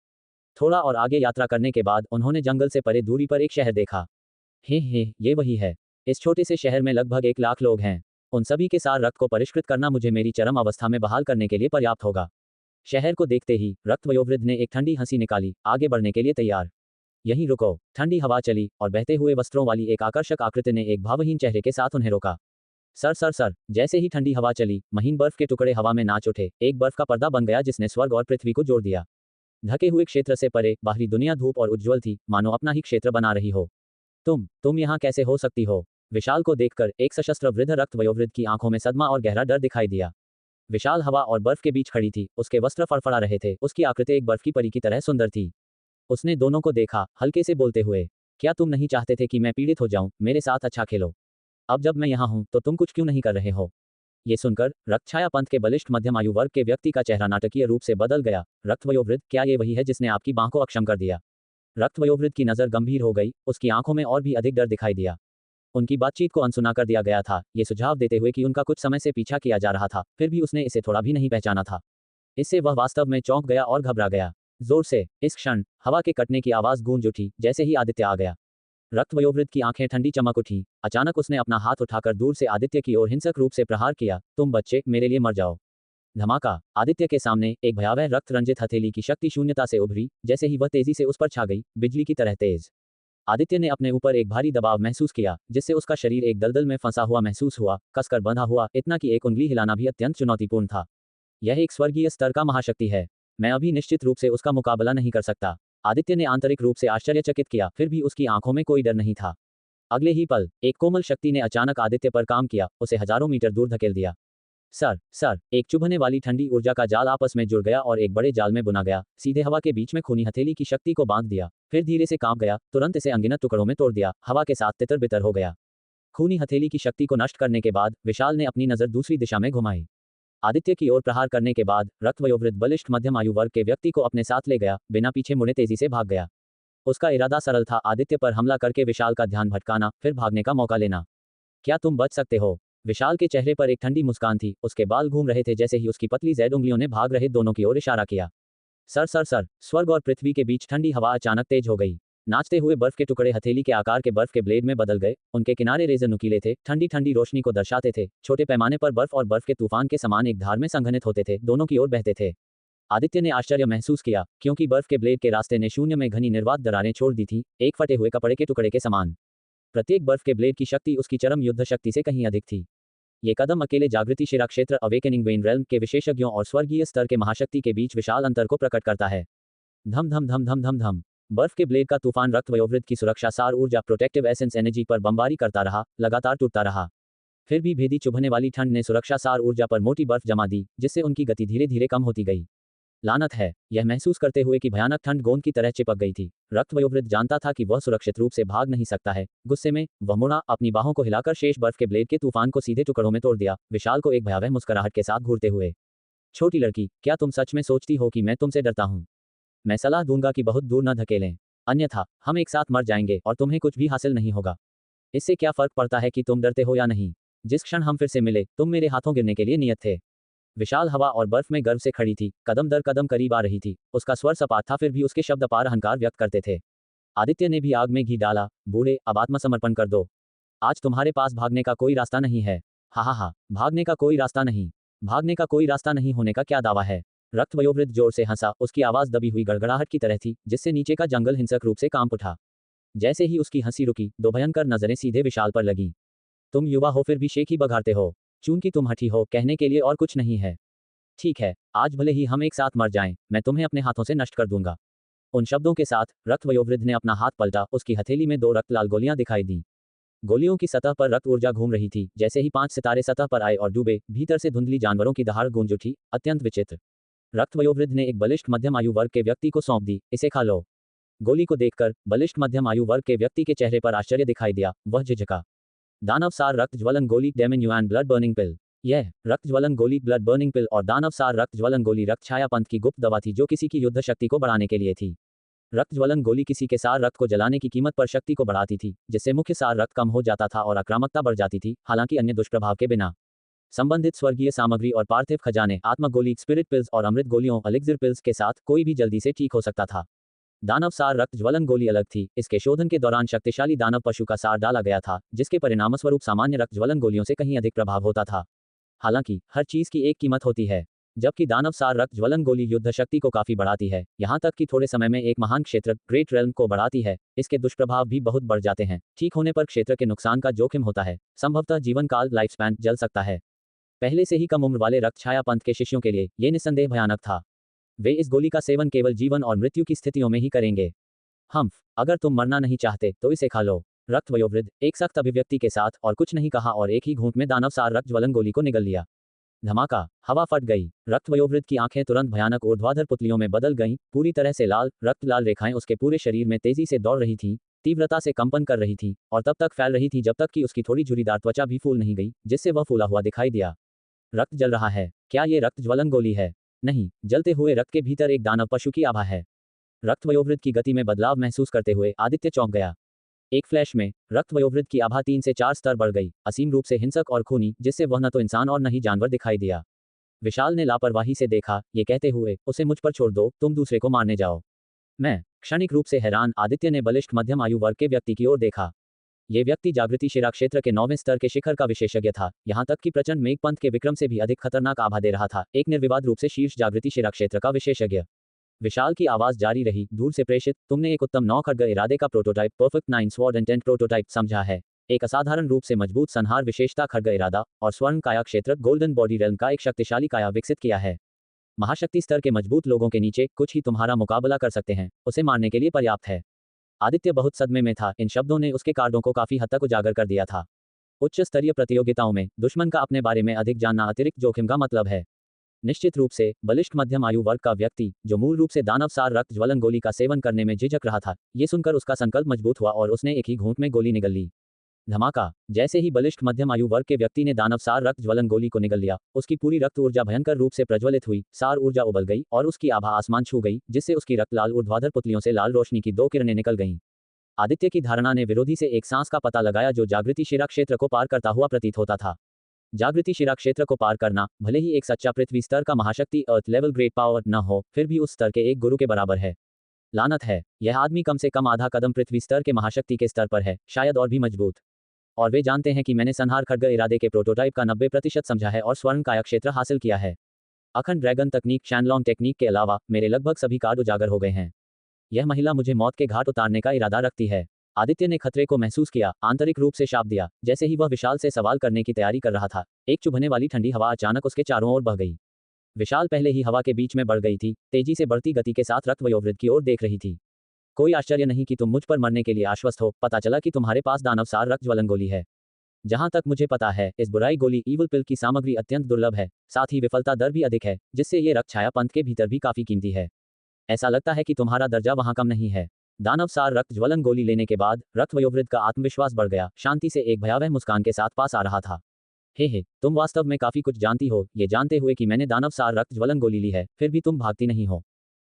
थोड़ा और आगे यात्रा करने के बाद उन्होंने जंगल से परे दूरी पर एक शहर देखा। हे, ये वही है। इस छोटे से शहर में लगभग 1 लाख लोग हैं। उन सभी के साथ रक्त को परिष्कृत करना मुझे मेरी चरम अवस्था में बहाल करने के लिए पर्याप्त होगा। शहर को देखते ही रक्त वयोवृद्ध ने एक ठंडी हंसी निकाली, आगे बढ़ने के लिए तैयार। यहीं रुको। ठंडी हवा चली और बहते हुए वस्त्रों वाली एक आकर्षक आकृति ने एक भावहीन चेहरे के साथ उन्हें रोका। सर। जैसे ही ठंडी हवा चली, महीन बर्फ के टुकड़े हवा में नाच उठे, एक बर्फ का पर्दा बन गया जिसने स्वर्ग और पृथ्वी को जोड़ दिया। ढके हुए क्षेत्र से परे बाहरी दुनिया धूप और उज्ज्वल थी, मानो अपना ही क्षेत्र बना रही हो। तुम यहाँ कैसे हो सकती हो? विशाल को देखकर एक सशस्त्र वृद्ध रक्त वयोवृद्ध की आंखों में सदमा और गहरा डर दिखाई दिया। विशाल हवा और बर्फ के बीच खड़ी थी, उसके वस्त्र फड़फड़ा रहे थे, उसकी आकृति एक बर्फ की परी की तरह सुंदर थी। उसने दोनों को देखा, हल्के से बोलते हुए, क्या तुम नहीं चाहते थे कि मैं पीड़ित हो जाऊं? मेरे साथ अच्छा खेलो। अब जब मैं यहाँ हूं तो तुम कुछ क्यों नहीं कर रहे हो? ये सुनकर रक्तछाया पंथ के बलिष्ठ मध्यम आयु वर्ग के व्यक्ति का चेहरा नाटकीय रूप से बदल गया। रक्त वयोवृद्ध, क्या ये वही है जिसने आपकी बांह को अक्षम कर दिया? रक्त वयोवृद्ध की नजर गंभीर हो गई, उसकी आंखों में और भी अधिक डर दिखाई दिया। उनकी बातचीत को अनसुना कर दिया गया था, ये सुझाव देते हुए कि उनका कुछ समय से पीछा किया जा रहा था, फिर भी उसने इसे थोड़ा भी नहीं पहचाना था। इससे वह वास्तव में चौंक गया और घबरा गया। जोर से इस क्षण हवा के कटने की आवाज गूंज उठी जैसे ही आदित्य आ गया। रक्त वयोवृद्ध की आंखें ठंडी चमक उठी। अचानक उसने अपना हाथ उठाकर दूर से आदित्य की ओर हिंसक रूप से प्रहार किया। तुम बच्चे, मेरे लिए मर जाओ। धमाका। आदित्य के सामने एक भयावह रक्त रंजित हथेली की शक्ति शून्यता से उभरी, जैसे ही वह तेजी से उस पर छा गई, बिजली की तरह तेज। आदित्य ने अपने ऊपर एक भारी दबाव महसूस किया, जिससे उसका शरीर एक दलदल में फंसा हुआ महसूस हुआ, कसकर बंधा हुआ, इतना कि एक उंगली हिलाना भी अत्यंत चुनौतीपूर्ण था। यह एक स्वर्गीय स्तर का महाशक्ति है। मैं अभी निश्चित रूप से उसका मुकाबला नहीं कर सकता। आदित्य ने आंतरिक रूप से आश्चर्यचकित किया, फिर भी उसकी आंखों में कोई डर नहीं था। अगले ही पल एक कोमल शक्ति ने अचानक आदित्य पर काम किया, उसे हजारों मीटर दूर धकेल दिया। सर, एक चुभने वाली ठंडी ऊर्जा का जाल आपस में जुड़ गया और एक बड़े जाल में बुना गया, सीधे हवा के बीच में खूनी हथेली की शक्ति को बांध दिया, फिर धीरे से कांप गया, तुरंत इसे अनगिनत टुकड़ों में तोड़ दिया, हवा के साथ तितर बितर हो गया। खूनी हथेली की शक्ति को नष्ट करने के बाद विशाल ने अपनी नजर दूसरी दिशा में घुमाई। आदित्य की ओर प्रहार करने के बाद रक्त वयोवृद्ध बलिष्ठ मध्यम आयु वर्ग के व्यक्ति को अपने साथ ले गया, बिना पीछे मुड़े तेजी से भाग गया। उसका इरादा सरल था, आदित्य पर हमला करके विशाल का ध्यान भटकाना, फिर भागने का मौका लेना। क्या तुम बच सकते हो? विशाल के चेहरे पर एक ठंडी मुस्कान थी, उसके बाल घूम रहे थे जैसे ही उसकी पतली जैड उंगलियों ने भाग रहे दोनों की ओर इशारा किया। सर, स्वर्ग और पृथ्वी के बीच ठंडी हवा अचानक तेज हो गई। नाचते हुए बर्फ के टुकड़े हथेली के आकार के बर्फ के ब्लेड में बदल गए, उनके किनारे रेजर नुकीले थे, ठंडी ठंडी रोशनी को दर्शाते थे, छोटे पैमाने पर बर्फ और बर्फ के तूफान के समान एक धार में संघनित होते थे, दोनों की ओर बहते थे। आदित्य ने आश्चर्य महसूस किया, क्योंकि बर्फ के ब्लेड के रास्ते ने शून्य में घनी निर्वात दरारें छोड़ दी थीं, एक फटे हुए कपड़े के टुकड़े के समान। प्रत्येक बर्फ के ब्लेड की शक्ति उसकी चरम युद्ध शक्ति से कहीं अधिक थी। ये कदम अकेले जागृति शिरा क्षेत्र अवेकनिंग वेन रेल्म के विशेषज्ञों और स्वर्गीय स्तर के महाशक्ति के बीच विशाल अंतर को प्रकट करता है। धम धम धम धम धम धम। बर्फ के ब्लेड का तूफान रक्त वयोवृद्ध की सुरक्षा सार ऊर्जा प्रोटेक्टिव एसेंस एनर्जी पर बमबारी करता रहा, लगातार टूटता रहा। फिर भी भेदी चुभने वाली ठंड ने सुरक्षा सार ऊर्जा पर मोटी बर्फ जमा दी, जिससे उनकी गति धीरे धीरे कम होती गई। लानत है, यह महसूस करते हुए कि भयानक ठंड गोंद की तरह चिपक गई थी, रक्त वयोवृद्ध जानता था कि वह सुरक्षित रूप से भाग नहीं सकता है। गुस्से में वह मुड़ा, अपनी बाहों को हिलाकर शेष बर्फ के ब्लेड के तूफान को सीधे टुकड़ों में तोड़ दिया, विशाल को एक भयावह मुस्कुराहट के साथ घूरते हुए। छोटी लड़की, क्या तुम सच में सोचती हो कि मैं तुमसे डरता हूँ? मैं सलाह दूंगा कि बहुत दूर न धकेलें, अन्यथा हम एक साथ मर जाएंगे और तुम्हें कुछ भी हासिल नहीं होगा। इससे क्या फर्क पड़ता है कि तुम डरते हो या नहीं? जिस क्षण हम फिर से मिले, तुम मेरे हाथों गिरने के लिए नियत थे। विशाल हवा और बर्फ में गर्व से खड़ी थी, कदम दर कदम करीब आ रही थी, उसका स्वर सपाट था, फिर भी उसके शब्द अपार अहंकार व्यक्त करते थे। आदित्य ने भी आग में घी डाला। बूढ़े, अब आत्मसमर्पण कर दो। आज तुम्हारे पास भागने का कोई रास्ता नहीं है। हा, भागने का कोई रास्ता नहीं। भागने का कोई रास्ता नहीं होने का क्या दावा है? रक्त वयोवृद्ध जोर से हंसा, उसकी आवाज दबी हुई गड़गड़ाहट की तरह थी, जिससे नीचे का जंगल हिंसक रूप से कांप उठा। जैसे ही उसकी हंसी रुकी, दो भयंकर नजरें सीधे विशाल पर लगीं। तुम युवा हो फिर भी शेख ही बघाड़ते हो। चूंकि तुम हठी हो, कहने के लिए और कुछ नहीं है। ठीक है, आज भले ही हम एक साथ मर जाएं, मैं तुम्हें अपने हाथों से नष्ट कर दूंगा। उन शब्दों के साथ रक्त वयोवृद्ध ने अपना हाथ पलटा, उसकी हथेली में 2 रक्त लाल गोलियां दिखाई दी। गोलियों की सतह पर रक्त ऊर्जा घूम रही थी, जैसे ही 5 सितारे सतह पर आए और डूबे, भीतर से धुंधली जानवरों की दहाड़ गूंज उठी, अत्यंत विचित्र। रक्त वयोवृद्ध ने एक बलिष्ठ मध्यम आयु वर्ग के व्यक्ति को सौंप दी, इसे खा लो। गोली को देखकर बलिष्ठ मध्यम आयु वर्ग के व्यक्ति के चेहरे पर आश्चर्य दिखाई दिया, वह झिझका। दानव सार रक्त ज्वलन गोली, डेमन युआन ब्लड बर्निंग पिल। यह रक्त ज्वलन गोली ब्लड बर्निंग पिल और दानवसार रक्त ज्वलन गोली रक्त छाया पंथ की गुप्त दवा थी जो किसी की युद्ध शक्ति को बढ़ाने के लिए थी। रक्त ज्वलन गोली किसी के सार रक्त को जलाने की कीमत पर शक्ति को बढ़ाती थी, जिससे मुख्य सार रक्त कम हो जाता था और आक्रामकता बढ़ जाती थी, हालांकि अन्य दुष्प्रभाव के बिना। संबंधित स्वर्गीय सामग्री और पार्थिव खजाने, आत्मा गोली, स्पिरिट पिल्स और अमृत गोलियों एलिक्सिर पिल्स के साथ कोई भी जल्दी से ठीक हो सकता था। दानवसार रक्त ज्वलन गोली अलग थी। इसके शोधन के दौरान शक्तिशाली दानव पशु का सार डाला गया था, जिसके परिणामस्वरूप सामान्य रक्त ज्वलन गोलियों से कहीं अधिक प्रभाव होता था। हालांकि हर चीज की एक कीमत होती है। जबकि दानवसार रक्त ज्वलन गोली युद्ध शक्ति को काफी बढ़ाती है, यहाँ तक कि थोड़े समय में एक महान क्षेत्र ग्रेट रेल्म को बढ़ाती है, इसके दुष्प्रभाव भी बहुत बढ़ जाते हैं। ठीक होने पर क्षेत्र के नुकसान का जोखिम होता है, संभवतः जीवन काल लाइफ स्पैन जल सकता है। पहले से ही कम उम्र वाले रक्त छाया पंथ के शिष्यों के लिए यह निस्संदेह भयानक था। वे इस गोली का सेवन केवल जीवन और मृत्यु की स्थितियों में ही करेंगे। अगर तुम मरना नहीं चाहते तो इसे खा लो। रक्त वयोवृद्ध एक सख्त अभिव्यक्ति के साथ और कुछ नहीं कहा और एक ही घूंट में दानवसार रक्त ज्वलन गोली को निगल लिया। धमाका, हवा फट गई। रक्त वयोवृद्ध की आंखें तुरंत भयानक ऊर्ध्वाधर पुतलियों में बदल गईं, पूरी तरह से लाल रक्त लाल रेखाएं उसके पूरे शरीर में तेजी से दौड़ रही थीं, तीव्रता से कंपन कर रही थीं और तब तक फैल रही थी जब तक कि उसकी थोड़ी झुर्रीदार त्वचा भी फूल नहीं गई, जिससे वह फूला हुआ दिखाई दिया। रक्त जल रहा है। क्या ये रक्त ज्वलन गोली है? नहीं, जलते हुए रक्त के भीतर एक दानव पशु की आभा है। रक्त वयोवृद्ध की गति में बदलाव महसूस करते हुए आदित्य चौंक गया। एक फ्लैश में रक्त वयोवृद्ध की आभा 3 से 4 स्तर बढ़ गई, असीम रूप से हिंसक और खूनी, जिससे वह न तो इंसान और न ही जानवर दिखाई दिया। विशाल ने लापरवाही से देखा, ये कहते हुए, उसे मुझ पर छोड़ दो, तुम दूसरे को मारने जाओ। मैं क्षणिक रूप से हैरान आदित्य ने बलिष्ठ मध्यम आयु वर्ग के व्यक्ति की ओर देखा। ये व्यक्ति जागृति शिरा क्षेत्र के 9वें स्तर के शिखर का विशेषज्ञ था, यहाँ तक कि प्रचंड मेघपंथ के विक्रम से भी अधिक खतरनाक आभा दे रहा था, एक निर्विवाद रूप से शीर्ष जागृति शिरा क्षेत्र का विशेषज्ञ। विशाल की आवाज जारी रही, दूर से प्रेषित, तुमने एक उत्तम 9 खड्ग इरादे का prototype, perfect 9 sword intent prototype समझा है। एक असाधारण रूप से मजबूत संहार विशेषता खड्ग इरादा और स्वर्ण काया क्षेत्र गोल्डन बॉडी रेल्म का एक शक्तिशाली काया विकसित किया है। महाशक्ति स्तर के मजबूत लोगों के नीचे कुछ ही तुम्हारा मुकाबला कर सकते हैं, उसे मारने के लिए पर्याप्त है। आदित्य बहुत सदमे में था, इन शब्दों ने उसके कार्डों को काफी हद तक उजागर कर दिया था। उच्च स्तरीय प्रतियोगिताओं में दुश्मन का अपने बारे में अधिक जानना अतिरिक्त जोखिम का मतलब है। निश्चित रूप से बलिष्ठ मध्यम आयु वर्ग का व्यक्ति, जो मूल रूप से दानवसार रक्त ज्वलन गोली का सेवन करने में झिझक रहा था, ये सुनकर उसका संकल्प मजबूत हुआ और उसने एक ही घूंट में गोली निगल ली। धमाका, जैसे ही बलिष्ठ मध्यम आयु वर्ग के व्यक्ति ने दानवसार रक्त ज्वलन गोली को निगल लिया, उसकी पूरी रक्त ऊर्जा भयंकर रूप से प्रज्वलित हुई, सार ऊर्जा उबल गई और उसकी आभा आसमान छू गई, जिससे उसकी रक्त लाल ऊर्ध्वाधर पुतलियों से लाल रोशनी की 2 किरणें निकल गईं। आदित्य की धारणा ने विरोधी से एक सांस का पता लगाया जो जागृति शिरा क्षेत्र को पार करता हुआ प्रतीत होता था। जागृति शिरा क्षेत्र को पार करना, भले ही एक सच्चा पृथ्वी स्तर का महाशक्ति अर्थ लेवल ग्रेट पावर न हो, फिर भी उस स्तर के एक गुरु के बराबर है। लानत है, यह आदमी कम से कम आधा कदम पृथ्वी स्तर के महाशक्ति के स्तर पर है, शायद और भी मजबूत। और वे जानते हैं कि मैंने संहार खड्ग इरादे के प्रोटोटाइप का 90% समझा है और स्वर्ण काया क्षेत्र हासिल किया है। अखंड ड्रैगन तकनीक, शैनलॉन्ग टेक्निक के अलावा मेरे लगभग सभी कार्ड उजागर हो गए हैं। यह महिला मुझे मौत के घाट उतारने का इरादा रखती है। आदित्य ने खतरे को महसूस किया, आंतरिक रूप से शाप दिया। जैसे ही वह विशाल से सवाल करने की तैयारी कर रहा था, एक चुभने वाली ठंडी हवा अचानक उसके चारों ओर बह गई। विशाल पहले ही हवा के बीच में बढ़ गई थी, तेजी से बढ़ती गति के साथ रक्त वयोवृद्ध की ओर देख रही थी। कोई आश्चर्य नहीं कि तुम मुझ पर मरने के लिए आश्वस्त हो, पता चला कि तुम्हारे पास दानवसार रक्त ज्वलन गोली है। जहां तक मुझे पता है, इस बुराई गोली ईवल पिल की सामग्री अत्यंत दुर्लभ है, साथ ही विफलता दर भी अधिक है, जिससे ये रक्त छाया पंथ के भीतर भी काफी कीमती है। ऐसा लगता है कि तुम्हारा दर्जा वहां कम नहीं है। दानवसार रक्त ज्वलन गोली लेने के बाद रक्त वयोवृद्ध का आत्मविश्वास बढ़ गया, शांति से एक भयावह मुस्कान के साथ पास आ रहा था। हे, तुम वास्तव में काफी कुछ जानती हो, ये जानते हुए कि मैंने दानवसार रक्त ज्वलन गोली ली है, फिर भी तुम भागती नहीं हो।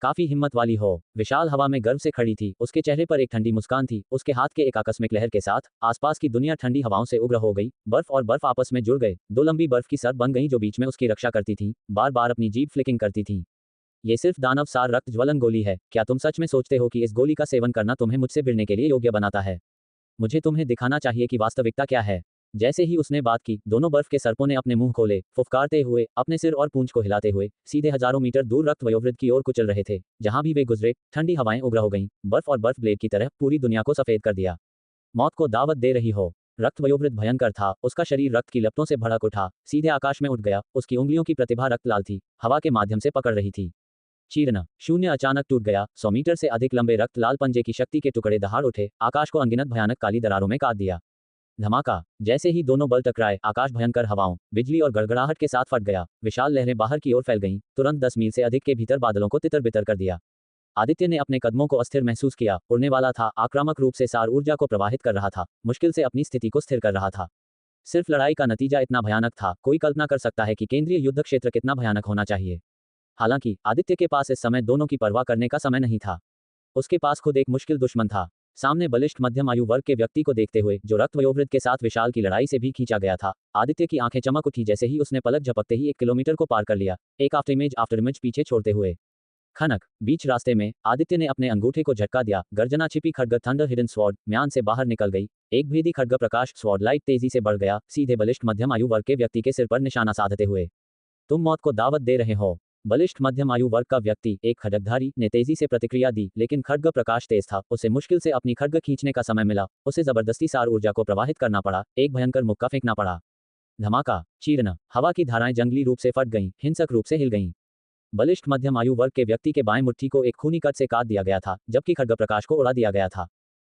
काफी हिम्मत वाली हो। विशाल हवा में गर्व से खड़ी थी, उसके चेहरे पर एक ठंडी मुस्कान थी। उसके हाथ के एक आकस्मिक लहर के साथ आसपास की दुनिया ठंडी हवाओं से उग्र हो गई। बर्फ और बर्फ आपस में जुड़ गए, 2 लंबी बर्फ की सरद बन गई जो बीच में उसकी रक्षा करती थी, बार बार अपनी जीभ फ्लिकिंग करती थी। ये सिर्फ दानवसार रक्त ज्वलन गोली है। क्या तुम सच में सोचते हो कि इस गोली का सेवन करना तुम्हें मुझसे भिड़ने के लिए योग्य बनाता है? मुझे तुम्हें दिखाना चाहिए कि वास्तविकता क्या है। जैसे ही उसने बात की, दोनों बर्फ के सर्पों ने अपने मुंह खोले, फुफकारते हुए, अपने सिर और पूंछ को हिलाते हुए, सीधे हजारों मीटर दूर रक्त वयोवृद्ध की ओर कुचल रहे थे। जहां भी वे गुजरे, ठंडी हवाएं उग्र हो गईं, बर्फ और बर्फ ब्लेड की तरह पूरी दुनिया को सफेद कर दिया। मौत को दावत दे रही हो। रक्त वयोवृद्ध भयंकर था, उसका शरीर रक्त की लपटों से भड़क उठा, सीधे आकाश में उठ गया, उसकी उंगलियों की प्रतिभा रक्त लाल थी, हवा के माध्यम से पकड़ रही थी। चीरना, शून्य अचानक टूट गया, 100 मीटर से अधिक लंबे रक्त लाल पंजे की शक्ति के टुकड़े दहाड़ उठे, आकाश को अनगिनत भयानक काली दरारों में काट दिया। धमाका, जैसे ही दोनों बल टकराए, आकाश भयंकर हवाओं, बिजली और गड़गड़ाहट के साथ फट गया। विशाल लहरें बाहर की ओर फैल गईं, तुरंत 10 मील से अधिक के भीतर बादलों को तितर-बितर कर दिया। आदित्य ने अपने कदमों को अस्थिर महसूस किया, उड़ने वाला था, आक्रामक रूप से सार ऊर्जा को प्रवाहित कर रहा था, मुश्किल से अपनी स्थिति को स्थिर कर रहा था। सिर्फ लड़ाई का नतीजा इतना भयानक था, कोई कल्पना कर सकता है कि केंद्रीय युद्ध क्षेत्र कितना भयानक होना चाहिए। हालांकि आदित्य के पास इस समय दोनों की परवाह करने का समय नहीं था। उसके पास खुद एक मुश्किल दुश्मन था। सामने बलिष्ठ मध्यम आयु वर्ग के व्यक्ति को देखते हुए, जो रक्त वयोवृद्ध के साथ विशाल की लड़ाई से भी खींचा गया था, आदित्य की आंखें चमक उठी जैसे ही उसने पलक झपकते ही 1 किलोमीटर को पार कर लिया, एक आफ्टर इमेज पीछे छोड़ते हुए। खनक, बीच रास्ते में आदित्य ने अपने अंगूठे को झटका दिया, गर्जना छिपी खड्ग थंडर हिडन स्वॉर्ड म्यान से बाहर निकल गई। एक भेदी खड्ग प्रकाश स्वॉर्ड लाइट तेजी से बढ़ गया, सीधे बलिष्ठ मध्यम आयु वर्ग के व्यक्ति के सिर पर निशाना साधते हुए। तुम मौत को दावत दे रहे हो। बलिष्ठ मध्यम आयु वर्ग का व्यक्ति, एक खड्गधारी, ने तेजी से प्रतिक्रिया दी, लेकिन खड्ग प्रकाश तेज था, उसे मुश्किल से अपनी खड्ग खींचने का समय मिला। उसे जबरदस्ती सार ऊर्जा को प्रवाहित करना पड़ा, एक भयंकर मुक्का फेंकना पड़ा। धमाका, चीरना, हवा की धाराएं जंगली रूप से फट गईं, हिंसक रूप से हिल गईं। बलिष्ठ मध्यम आयु वर्ग के व्यक्ति के बाएं मुट्ठी को एक खूनी कट से काट दिया गया था, जबकि खड्ग प्रकाश को उड़ा दिया गया था।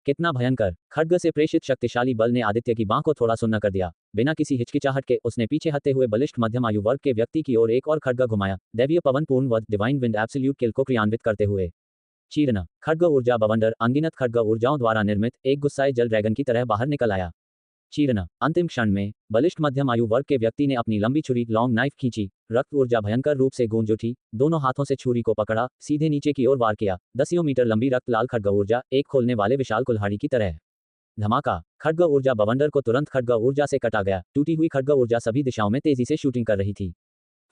कितना भयंकर! खड्ग से प्रेषित शक्तिशाली बल ने आदित्य की बांह को थोड़ा सुन्न कर दिया। बिना किसी हिचकिचाहट के उसने पीछे हटते हुए बलिष्ठ मध्यम आयु वर्ग के व्यक्ति की ओर एक और खड्ग घुमाया, दैवीय पवन पूर्ण वध डिवाइन विंड एब्सोल्यूट किल को क्रियान्वित करते हुए। चीरना, खड्ग ऊर्जा बवंडर अनगिनत खड्ग ऊर्जाओं द्वारा निर्मित एक गुस्साए जल ड्रैगन की तरह बाहर निकल आया। चीरना, अंतिम क्षण में बलिष्ठ मध्यम आयु वर्ग के व्यक्ति ने अपनी लंबी छुरी लॉन्ग नाइफ खींची, रक्त ऊर्जा भयंकर रूप से गूंज उठी, दोनों हाथों से छुरी को पकड़ा, सीधे नीचे की ओर वार किया। 10 मीटर लंबी रक्त लाल खड्ग ऊर्जा, एक खोलने वाले विशाल कुल्हाड़ी की तरह। धमाका, खड्ग ऊर्जा बवंडर को तुरंत खड्ग ऊर्जा से कटा गया। टूटी हुई खड्ग ऊर्जा सभी दिशाओं में तेजी से शूटिंग कर रही थी।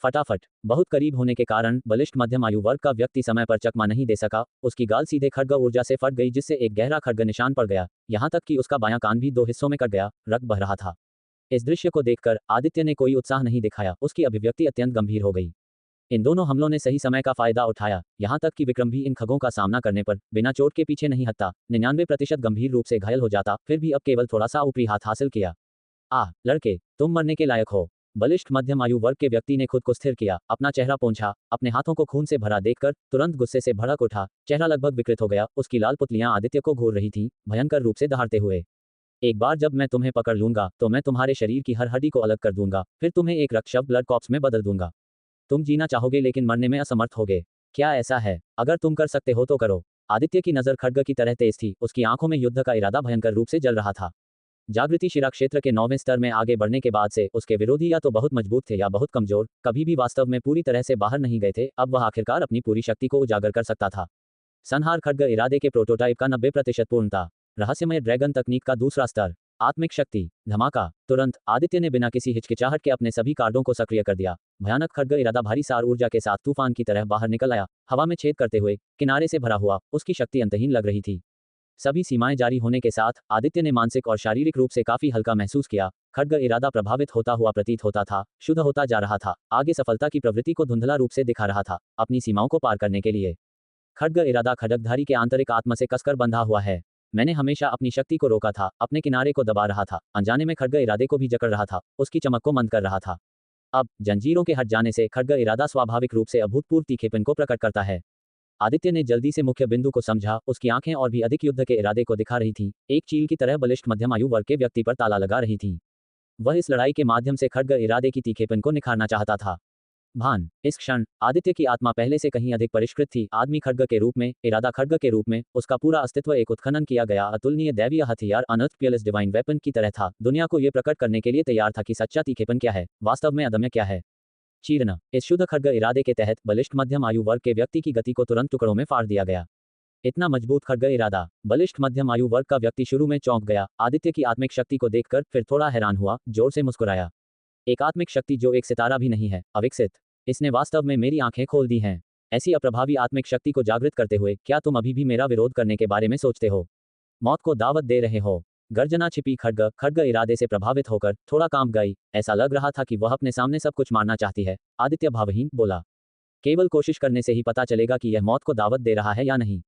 फटाफट, बहुत करीब होने के कारण बलिष्ठ मध्यम आयु वर्ग का व्यक्ति समय पर चकमा नहीं दे सका। उसकी गाल सीधे खड्ग ऊर्जा से फट गई, जिससे एक गहरा खड्ग निशान पड़ गया, यहां तक कि उसका बायां कान भी 2 हिस्सों में कट गया, रक्त बह रहा था। इस दृश्य को देखकर आदित्य ने कोई उत्साह नहीं दिखाया, उसकी अभिव्यक्ति अत्यंत गंभीर हो गई। इन दोनों हमलों ने सही समय का फायदा उठाया, यहां तक कि विक्रम भी इन खगों का सामना करने पर बिना चोट के पीछे नहीं हटता। 99% गंभीर रूप से घायल हो जाता, फिर भी अब केवल थोड़ा सा ऊपरी हाथ हासिल किया। लड़के, तुम मरने के लायक हो। बलिष्ठ मध्यम आयु वर्ग के व्यक्ति ने खुद को स्थिर किया, अपना चेहरा पोंछा, अपने हाथों को खून से भरा देखकर तुरंत गुस्से से भड़क उठा, चेहरा लगभग विकृत हो गया, उसकी लाल पुतलियां आदित्य को घूर रही थीं, भयंकर रूप से दहाड़ते हुए। एक बार जब मैं तुम्हें पकड़ लूंगा तो मैं तुम्हारे शरीर की हर हड्डी को अलग कर दूंगा, फिर तुम्हें एक रक्त शव ब्लड कॉप्स में बदल दूंगा। तुम जीना चाहोगे लेकिन मरने में असमर्थ होगे। क्या ऐसा है? अगर तुम कर सकते हो तो करो। आदित्य की नजर खड्ग की तरह तेज थी, उसकी आंखों में युद्ध का इरादा भयंकर रूप से जल रहा था। जागृति शिरा क्षेत्र के 9वें स्तर में आगे बढ़ने के बाद से उसके विरोधी या तो बहुत मजबूत थे या बहुत कमजोर, कभी भी वास्तव में पूरी तरह से बाहर नहीं गए थे। अब वह आखिरकार अपनी पूरी शक्ति को उजागर कर सकता था। संहार खड्ग इरादे के प्रोटोटाइप का 90% पूर्णता। रहस्यमय ड्रैगन तकनीक का दूसरा स्तर, आत्मिक शक्ति। धमाका, तुरंत आदित्य ने बिना किसी हिचकिचाहट के अपने सभी कार्डों को सक्रिय कर दिया। भयानक खड्ग इरादा भारी सार ऊर्जा के साथ तूफान की तरह बाहर निकल आया, हवा में छेद करते हुए, किनारे से भरा हुआ। उसकी शक्ति अंतहीन लग रही थी। सभी सीमाएं जारी होने के साथ आदित्य ने मानसिक और शारीरिक रूप से काफी हल्का महसूस किया। खड्ग इरादा प्रभावित होता हुआ प्रतीत होता था, शुद्ध होता जा रहा था, आगे सफलता की प्रवृत्ति को धुंधला रूप से दिखा रहा था, अपनी सीमाओं को पार करने के लिए। खड्ग इरादा खड्गधारी के आंतरिक आत्मा से कसकर बंधा हुआ है। मैंने हमेशा अपनी शक्ति को रोका था, अपने किनारे को दबा रहा था, अनजाने में खड्ग इरादे को भी जकड़ रहा था, उसकी चमक को मंद कर रहा था। अब जंजीरों के हट जाने से खड्ग इरादा स्वाभाविक रूप से अभूतपूर्व तीखेपन को प्रकट करता है। आदित्य ने जल्दी से मुख्य बिंदु को समझा, उसकी आंखें और भी अधिक युद्ध के इरादे को दिखा रही थीं, एक चील की तरह बलिष्ठ मध्यम आयु वर्ग के व्यक्ति पर ताला लगा रही थीं। वह इस लड़ाई के माध्यम से खड्ग इरादे की तीखेपन को निखारना चाहता था। भान, इस क्षण आदित्य की आत्मा पहले से कहीं अधिक परिष्कृत थी। आदमी खड्ग के रूप में, इरादा खड्ग के रूप में, उसका पूरा अस्तित्व एक उत्खनन किया गया अतुलनीय दैवीय हथियार अनर्थ पियरलेस डिवाइन वेपन की तरह था। दुनिया को यह प्रकट करने के लिए तैयार था कि सच्चा तीखेपन क्या है, वास्तव में अदम्य क्या है। चीरना, इस शुद्ध खड्ग इरादे के तहत बलिष्ठ मध्यम आयु वर्ग के व्यक्ति की गति को तुरंत टुकड़ों में फाड़ दिया गया। इतना मजबूत खड्ग इरादा। बलिष्ठ मध्यम आयु वर्ग का व्यक्ति शुरू में चौंक गया, आदित्य की आत्मिक शक्ति को देखकर, फिर थोड़ा हैरान हुआ, जोर से मुस्कुराया। एक आत्मिक शक्ति जो एक सितारा भी नहीं है, अविकसित। इसने वास्तव में मेरी आंखें खोल दी हैं। ऐसी अप्रभावी आत्मिक शक्ति को जागृत करते हुए क्या तुम अभी भी मेरा विरोध करने के बारे में सोचते हो? मौत को दावत दे रहे हो? गर्जना छिपी खड्ग इरादे से प्रभावित होकर थोड़ा कांप गई। ऐसा लग रहा था कि वह अपने सामने सब कुछ मारना चाहती है। आदित्य भावहीन बोला, केवल कोशिश करने से ही पता चलेगा कि यह मौत को दावत दे रहा है या नहीं।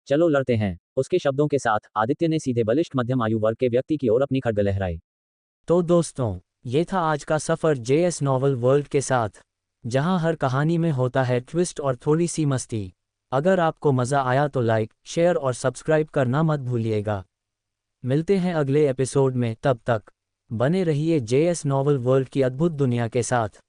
चलो लड़ते हैं। उसके शब्दों के साथ आदित्य ने सीधे बलिष्ठ मध्यम आयु वर्ग के व्यक्ति की ओर अपनी खड्ग लहराई। तो दोस्तों, ये था आज का सफर JS नॉवल वर्ल्ड के साथ, जहां हर कहानी में होता है ट्विस्ट और थोड़ी सी मस्ती। अगर आपको मज़ा आया तो लाइक, शेयर और सब्सक्राइब करना मत भूलिएगा। मिलते हैं अगले एपिसोड में, तब तक बने रहिए JS नॉवल वर्ल्ड की अद्भुत दुनिया के साथ।